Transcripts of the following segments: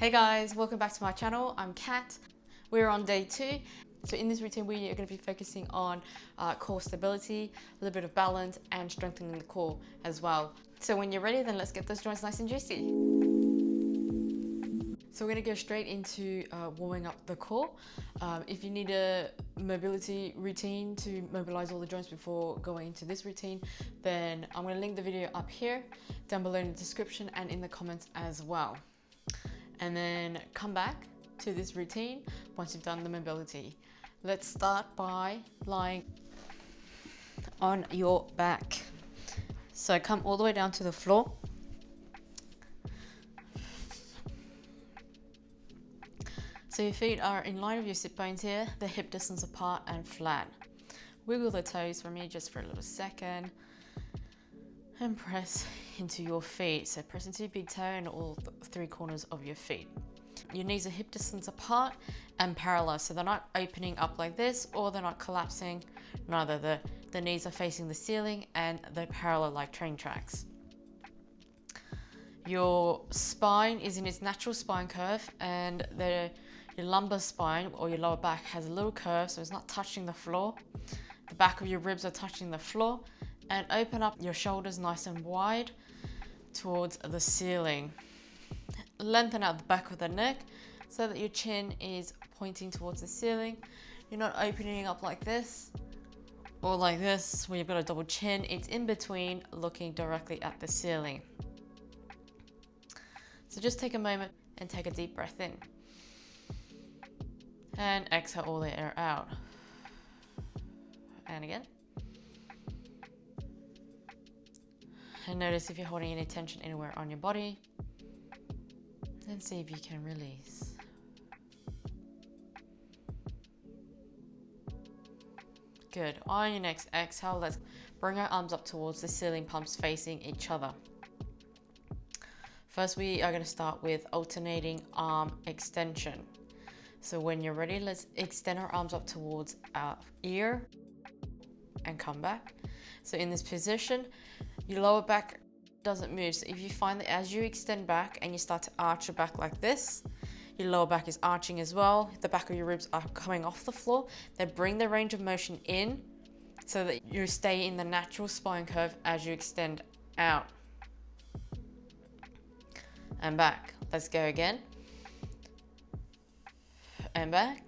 Hey guys, welcome back to my channel. I'm Kat. We're on day 2. So in this routine, we are going to be focusing on core stability, a little bit of balance, and strengthening the core as well. So when you're ready, then let's get those joints nice and juicy. So we're going to go straight into warming up the core. If you need a mobility routine to mobilize all the joints before going into this routine, then I'm going to link the video up here, down below in the description and in the comments as well. And then come back to this routine once you've done the mobility. Let's start by lying on your back. So come all the way down to the floor. So your feet are in line with your sit bones here, the hip distance apart and flat. Wiggle the toes for me just for a little second. And press into your feet. So press into your big toe and all 3 corners of your feet. Your knees are hip distance apart and parallel. So they're not opening up like this or they're not collapsing. Neither. The knees are facing the ceiling and they're parallel like train tracks. Your spine is in its natural spine curve and your lumbar spine or your lower back has a little curve, so it's not touching the floor. The back of your ribs are touching the floor. And open up your shoulders nice and wide towards the ceiling. Lengthen out the back of the neck so that your chin is pointing towards the ceiling. You're not opening up like this or like this where you've got a double chin. It's in between, looking directly at the ceiling. So just take a moment and take a deep breath in. And exhale all the air out. And again. And notice if you're holding any tension anywhere on your body. And see if you can release. Good. On your next exhale, let's bring our arms up towards the ceiling, palms facing each other. First, we are going to start with alternating arm extension. So when you're ready, let's extend our arms up towards our ear and come back. So in this position, your lower back doesn't move. So if you find that as you extend back and you start to arch your back like this, your lower back is arching as well. The back of your ribs are coming off the floor. Then bring the range of motion in so that you stay in the natural spine curve as you extend out. And back. Let's go again. And back.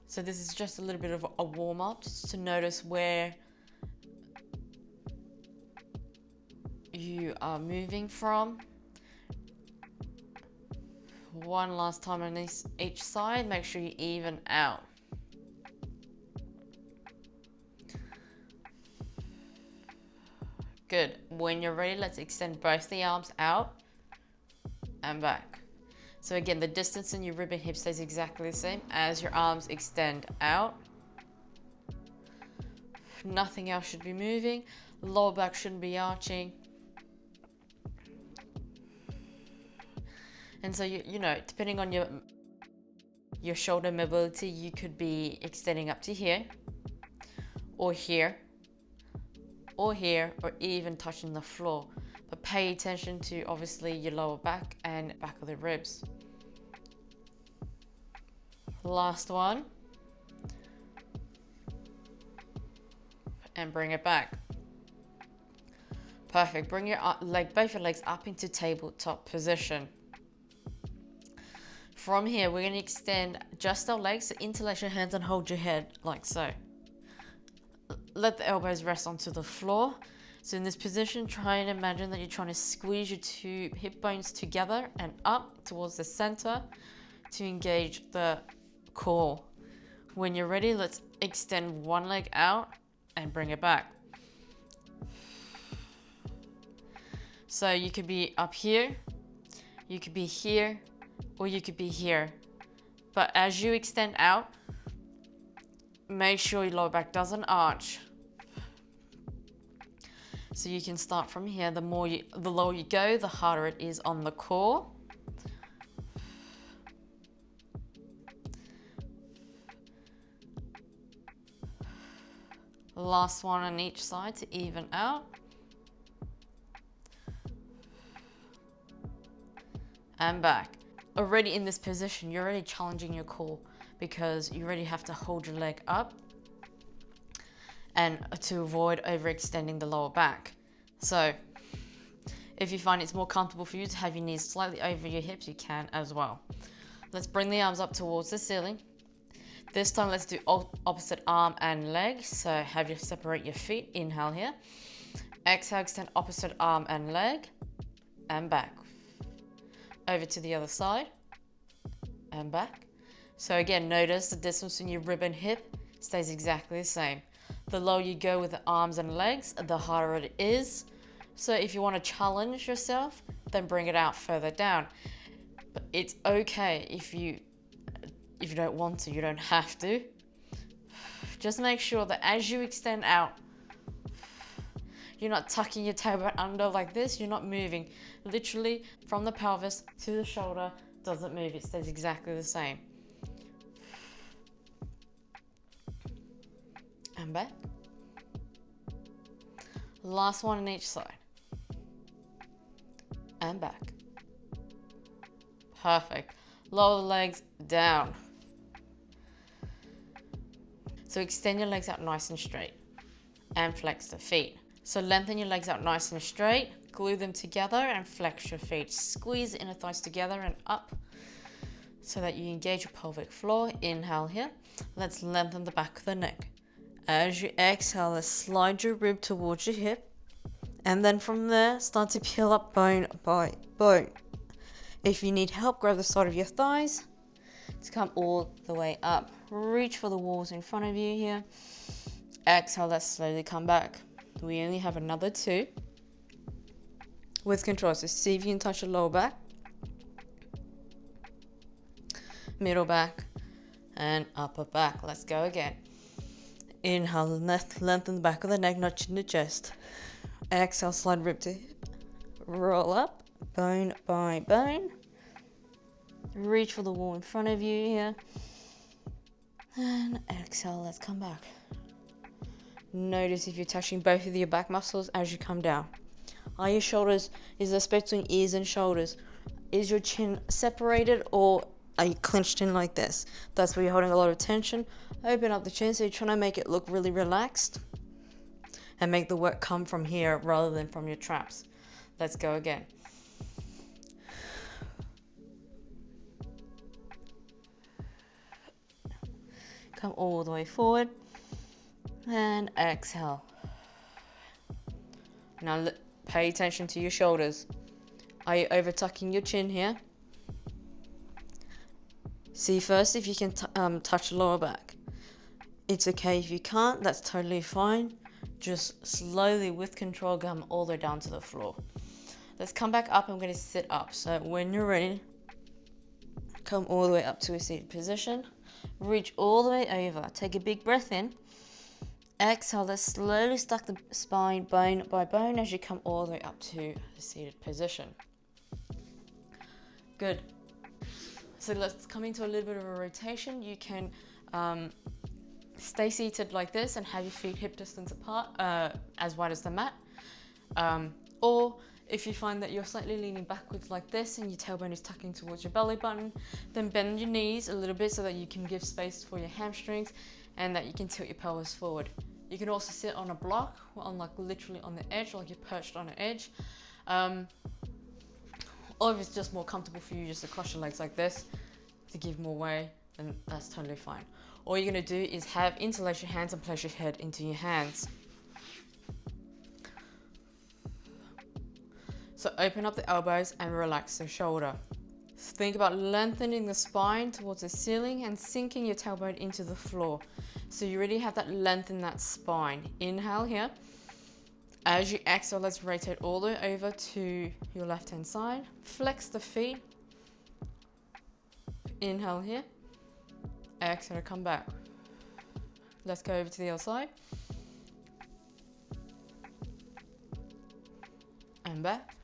So this is just a little bit of a warm up just to notice where you are moving from. One last time on each side, make sure you even out. Good. When you're ready, let's extend both the arms out and back. So again, the distance in your rib and hip stays exactly the same as your arms extend out. Nothing else should be moving. Lower back shouldn't be arching. And so, you know, depending on your shoulder mobility, you could be extending up to here, or here, or here, or even touching the floor. But pay attention to, obviously, your lower back and back of the ribs. Last one. And bring it back. Perfect. Bring your both your legs up into tabletop position. From here, we're going to extend just our legs, so interlace your hands and hold your head like so. Let the elbows rest onto the floor. So in this position, try and imagine that you're trying to squeeze your 2 hip bones together and up towards the center to engage the core. When you're ready, let's extend one leg out and bring it back. So you could be up here, you could be here, or you could be here. But as you extend out, make sure your lower back doesn't arch. So you can start from here. The lower you go, the harder it is on the core. Last one on each side to even out. and back. Already in this position, you're already challenging your core because you already have to hold your leg up and to avoid overextending the lower back. So if you find it's more comfortable for you to have your knees slightly over your hips, you can as well. Let's bring the arms up towards the ceiling. This time let's do opposite arm and leg. So have you separate your feet, inhale here. Exhale, extend opposite arm and leg, and back. Over to the other side, and back. So again, notice the distance between your rib and hip stays exactly the same. The lower you go with the arms and legs, the harder it is. So if you want to challenge yourself, then bring it out further down. But it's okay if you don't want to, you don't have to. Just make sure that as you extend out, you're not tucking your tailbone under like this, you're not moving. Literally from the pelvis to the shoulder, doesn't move, it stays exactly the same. And back. Last one on each side. And back. Perfect. Lower the legs down. So extend your legs out nice and straight and flex the feet. So lengthen your legs out nice and straight, glue them together and flex your feet. Squeeze the inner thighs together and up so that you engage your pelvic floor. Inhale here. Let's lengthen the back of the neck. As you exhale, let's slide your rib towards your hip. And then from there, start to peel up bone by bone. If you need help, grab the side of your thighs to come all the way up. Reach for the walls in front of you here. Exhale, let's slowly come back. We only have another 2. With control, so see if you can touch the lower back, middle back, and upper back. Let's go again. Inhale, lengthen the back of the neck, not chin to chest. Exhale, slide rib to hip. Roll up, bone by bone. Reach for the wall in front of you here. And exhale, let's come back. Notice if you're touching both of your back muscles as you come down. Are your shoulders, is the space between ears and shoulders? Is your chin separated or are you clenched in like this? That's where you're holding a lot of tension. Open up the chin, so you're trying to make it look really relaxed and make the work come from here rather than from your traps. Let's go again. Come all the way forward and exhale. Now pay attention to your shoulders. Are you over tucking your chin here? See first if you can touch the lower back. It's okay if you can't, that's totally fine. Just slowly with control come all the way down to the floor. Let's come back up. I'm going to sit up. So when you're ready, come all the way up to a seated position. Reach all the way over. Take a big breath in. Exhale, let's slowly stack the spine bone by bone as you come all the way up to the seated position. Good. So let's come into a little bit of a rotation. You can stay seated like this and have your feet hip distance apart, as wide as the mat. Or if you find that you're slightly leaning backwards like this and your tailbone is tucking towards your belly button, then bend your knees a little bit so that you can give space for your hamstrings and that you can tilt your pelvis forward. You can also sit on a block, on like literally on the edge, like you're perched on an edge. Or if it's just more comfortable for you just to cross your legs like this to give more way, then that's totally fine. All you're going to do is interlace your hands and place your head into your hands. So open up the elbows and relax the shoulder. Think about lengthening the spine towards the ceiling and sinking your tailbone into the floor. So you really have that length in that spine. Inhale here. As you exhale, let's rotate all the way over to your left hand side. Flex the feet. Inhale here. Exhale, come back. Let's go over to the other side. And back.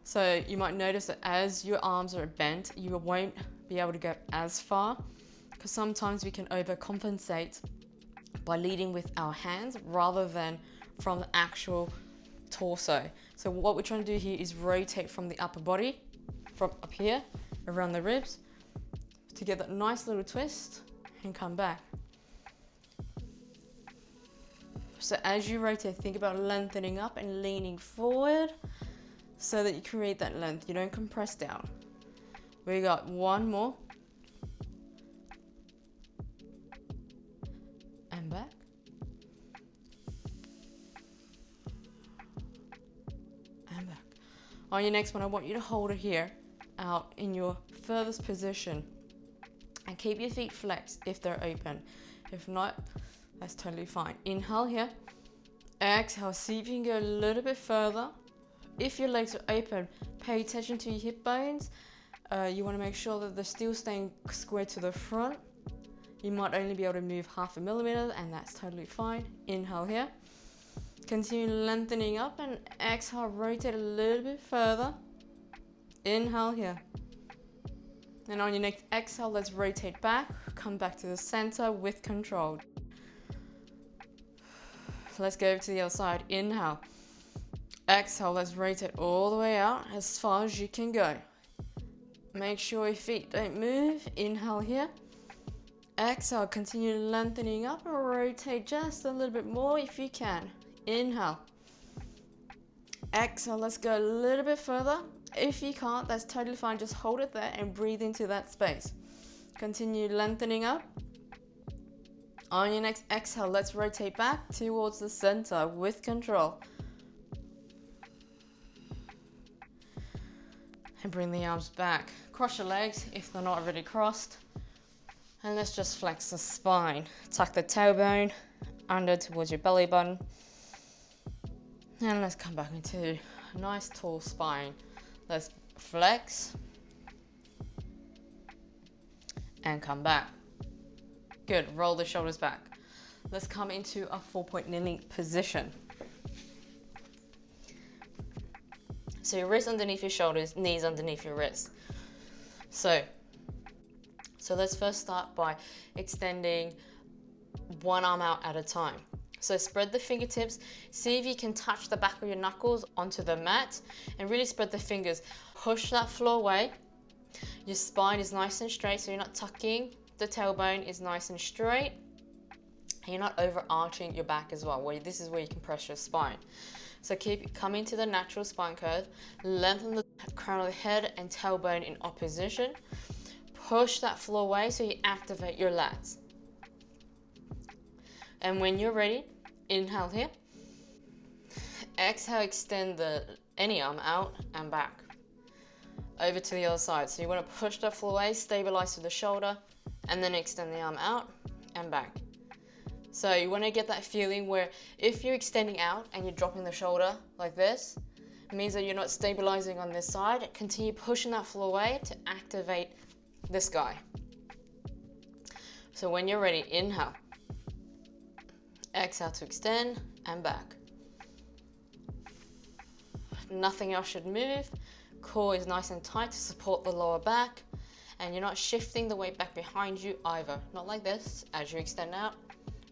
So you might notice that as your arms are bent, you won't be able to go as far because sometimes we can overcompensate by leading with our hands rather than from the actual torso. So what we're trying to do here is rotate from the upper body from up here, around the ribs, to get that nice little twist and come back. So as you rotate, think about lengthening up and leaning forward so that you create that length. You don't compress down. We got one more. And back. And back. On your next one, I want you to hold it here, out in your furthest position. And keep your feet flexed if they're open. If not, that's totally fine. Inhale here. Exhale, see if you can go a little bit further. If your legs are open, pay attention to your hip bones. You want to make sure that they're still staying square to the front. You might only be able to move 0.5 millimeter, and that's totally fine. Inhale here. Continue lengthening up, and exhale, rotate a little bit further. Inhale here. And on your next exhale, let's rotate back. Come back to the center with control. Let's go over to the other side. Inhale. Exhale, let's rotate all the way out as far as you can go. Make sure your feet don't move. Inhale here. Exhale, continue lengthening up and rotate just a little bit more if you can. Inhale. Exhale, let's go a little bit further. If you can't, that's totally fine. Just hold it there and breathe into that space. Continue lengthening up. On your next exhale, let's rotate back towards the center with control. And bring the arms back. Cross your legs if they're not already crossed. And let's just flex the spine. Tuck the tailbone under towards your belly button. And let's come back into a nice tall spine. Let's flex. And come back. Good, roll the shoulders back. Let's come into a 4-point kneeling position. So your wrists underneath your shoulders, knees underneath your wrists. So let's first start by extending one arm out at a time. So spread the fingertips, see if you can touch the back of your knuckles onto the mat and really spread the fingers. Push that floor away. Your spine is nice and straight, so you're not tucking. The tailbone is nice and straight. And you're not overarching your back as well. This is where you compress your spine. So keep coming to the natural spine curve. Lengthen the crown of the head and tailbone in opposition. Push that floor away so you activate your lats. And when you're ready, inhale here. Exhale, extend any arm out and back. Over to the other side. So you want to push that floor away, stabilize to the shoulder, and then extend the arm out and back. So you want to get that feeling where if you're extending out and you're dropping the shoulder like this, it means that you're not stabilizing on this side. Continue pushing that floor away to activate this guy. So when you're ready, inhale. Exhale to extend and back. Nothing else should move. Core is nice and tight to support the lower back. And you're not shifting the weight back behind you either. Not like this as you extend out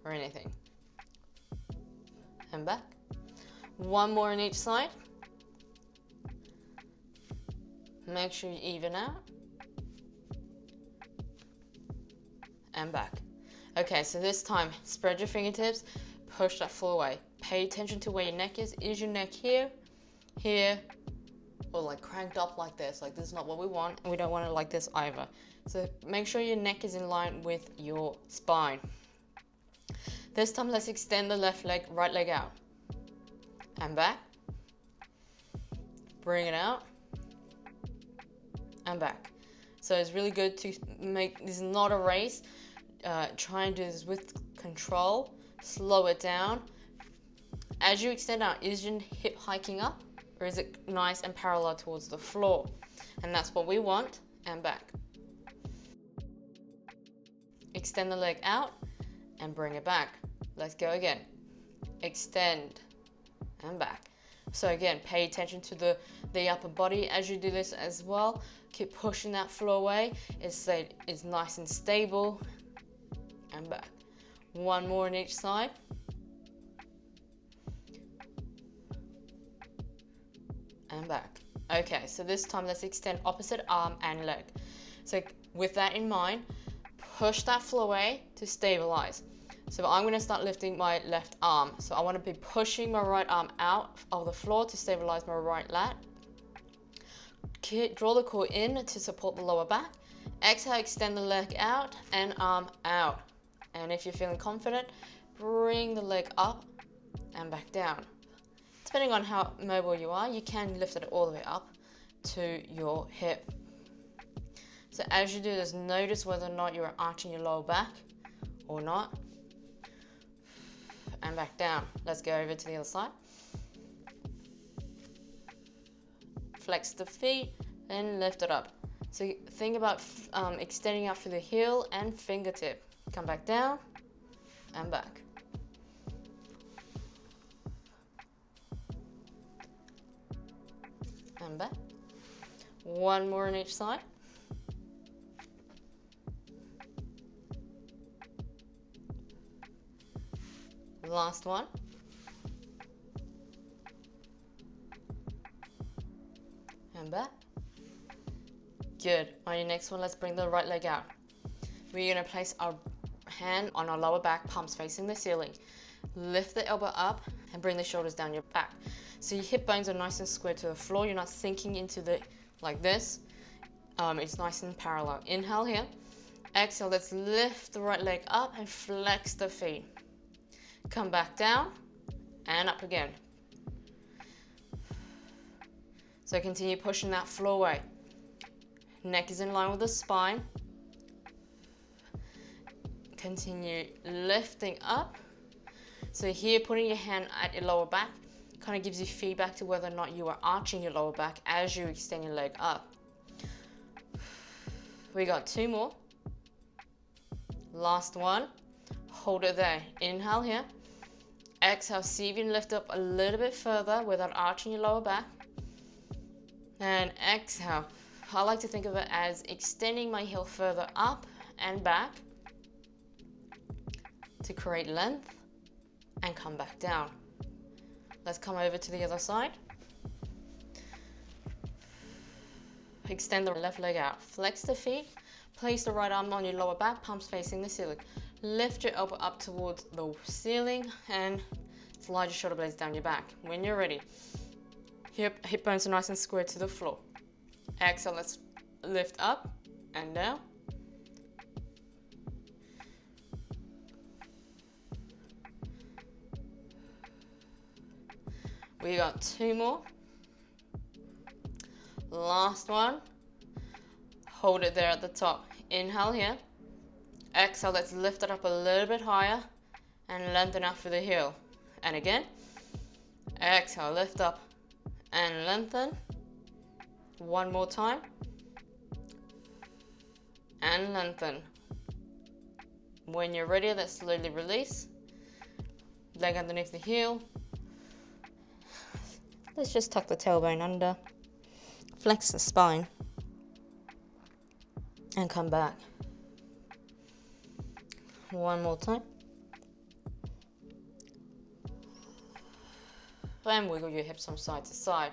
or anything. And back. One more on each side. Make sure you even out. And back. Okay, so this time, spread your fingertips, push that floor away. Pay attention to where your neck is. Is your neck here, here, or like cranked up like this? Like this is not what we want, and we don't want it like this either. So make sure your neck is in line with your spine. This time, let's extend the left leg, right leg out. And back. Bring it out. And back. So it's really good to make, this is not a race. Try and do this with control. Slow it down. As you extend out, is your hip hiking up or is it nice and parallel towards the floor? And that's what we want. And back. Extend the leg out and bring it back. Let's go again. Extend and back. So again, pay attention to the upper body as you do this as well. Keep pushing that floor away. It's nice and stable. And back. One more on each side. And back. Okay, so this time let's extend opposite arm and leg. So with that in mind, push that floor away to stabilize. So I'm going to start lifting my left arm. So I want to be pushing my right arm out of the floor to stabilize my right lat. Draw the core in to support the lower back. Exhale, extend the leg out and arm out. And if you're feeling confident, bring the leg up and back down. Depending on how mobile you are, you can lift it all the way up to your hip. So as you do this, notice whether or not you're arching your lower back or not. And back down. Let's go over to the other side. Flex the feet and lift it up. So think about extending out through the heel and fingertip. Come back down and back. And back. One more on each side. Last one. And back. Good. On your next one, let's bring the right leg out. We're going to place our hand on our lower back, palms facing the ceiling. Lift the elbow up and bring the shoulders down your back. So your hip bones are nice and square to the floor. You're not sinking into the, like this. It's nice and parallel. Inhale here. Exhale, let's lift the right leg up and flex the feet. Come back down and up again. So continue pushing that floor away. Neck is in line with the spine. Continue lifting up. So here, putting your hand at your lower back kind of gives you feedback to whether or not you are arching your lower back as you extend your leg up. We got two more. Last one. Hold it there. Inhale here. Exhale, see if you can lift up a little bit further without arching your lower back. And exhale. I like to think of it as extending my heel further up and back to create length and come back down. Let's come over to the other side. Extend the left leg out. Flex the feet. Place the right arm on your lower back, palms facing the ceiling. Lift your elbow up towards the ceiling and slide your shoulder blades down your back. When you're ready, hip bones are nice and square to the floor. Exhale, let's lift up and down. We got two more. Last one. Hold it there at the top. Inhale here. Exhale, let's lift it up a little bit higher and lengthen out through the heel. And again. Exhale, lift up and lengthen. One more time. And lengthen. When you're ready, let's slowly release. Leg underneath the heel. Let's just tuck the tailbone under. Flex the spine. And come back. One more time. And wiggle your hips from side to side.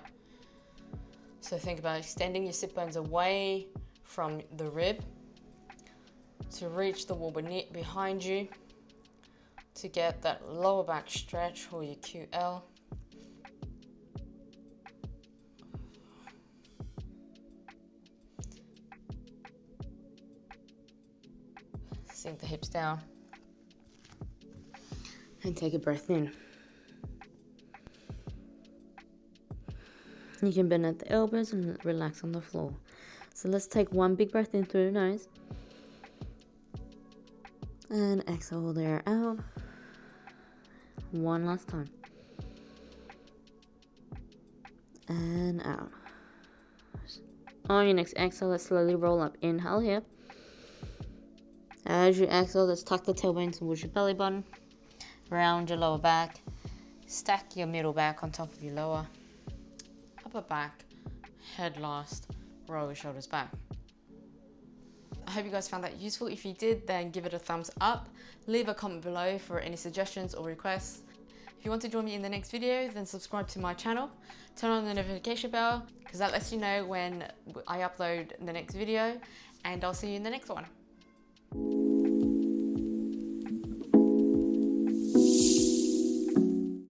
So think about extending your sit bones away from the rib to reach the wall behind you to get that lower back stretch or your QL. Sink the hips down and take a breath in. You can bend at the elbows and relax on the floor. So let's take one big breath in through the nose and exhale there out. One last time. And out. On your next exhale, let's slowly roll up. Inhale here. As you exhale, let's tuck the tailbone towards your belly button. Round your lower back. Stack your middle back on top of your lower. Upper back. Head last. Roll your shoulders back. I hope you guys found that useful. If you did, then give it a thumbs up. Leave a comment below for any suggestions or requests. If you want to join me in the next video, then subscribe to my channel. Turn on the notification bell because that lets you know when I upload the next video, and I'll see you in the next one.